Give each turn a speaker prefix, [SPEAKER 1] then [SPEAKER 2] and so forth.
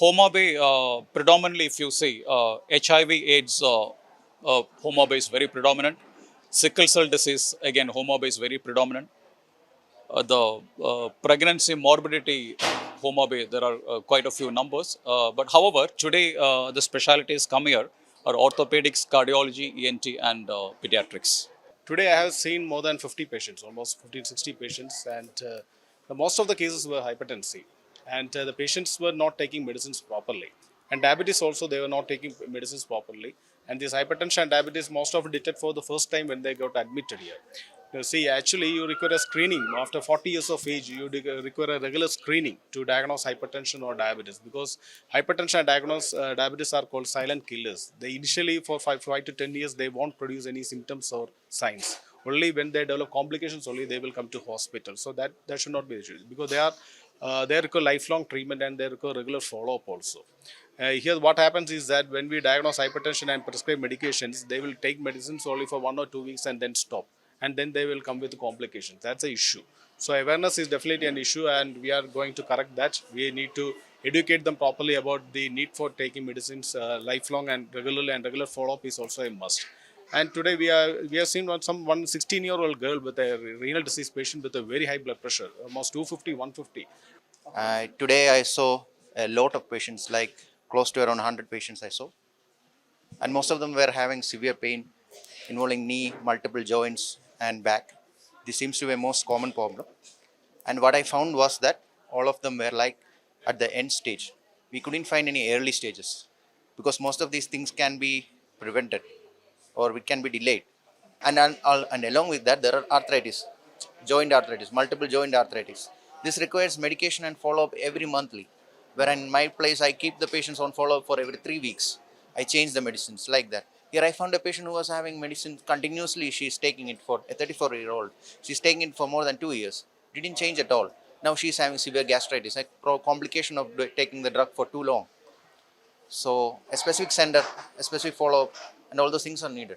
[SPEAKER 1] Homa Bay, predominantly, if you see, HIV/AIDS, Homa Bay is very predominant. Sickle cell disease, again, Homa Bay is very predominant. The pregnancy morbidity, Homa Bay, there are quite a few numbers. But however, today the specialties come here are orthopedics, cardiology, ENT, and pediatrics.
[SPEAKER 2] Today I have seen more than 50 patients, almost 15, 60 patients, and most of the cases were hypertensive. And the patients were not taking medicines properly. And diabetes also, they were not taking medicines properly. And this hypertension and diabetes, most of it detected for the first time when they got admitted here. You see, actually, you require a screening. After 40 years of age, you require a regular screening to diagnose hypertension or diabetes because hypertension and diabetes are called silent killers. They initially, for 5 to 10 years, they won't produce any symptoms or signs. Only when they develop complications, only they will come to hospital. So that should not be the issue because they require lifelong treatment and they require regular follow-up also. Here, what happens is that when we diagnose hypertension and prescribe medications, they will take medicines only for 1 or 2 weeks and then stop, and then they will come with complications. That's the issue. So awareness is definitely an issue, and we are going to correct that. We need to educate them properly about the need for taking medicines lifelong and regularly, and regular follow-up is also a must. And today we have seen one 16-year-old girl with a renal disease patient with a very high blood pressure, almost 250, 150.
[SPEAKER 3] Today I saw a lot of patients, like close to around 100 patients I saw, and most of them were having severe pain involving knee, multiple joints, and back. This seems to be a most common problem. And what I found was that all of them were like at the end stage. We couldn't find any early stages because most of these things can be prevented or it can be delayed. And along with that, there are arthritis, joint arthritis, multiple joint arthritis. This requires medication and follow up every monthly. Where in my place, I keep the patients on follow up for every 3 weeks. I change the medicines like that. Here, I found a patient who was having medicine continuously. She's taking it for a 34-year-old. She's taking it for more than 2 years. Didn't change at all. Now she's having severe gastritis, a complication of taking the drug for too long. So, a specific center, a specific follow up, and all those things are needed.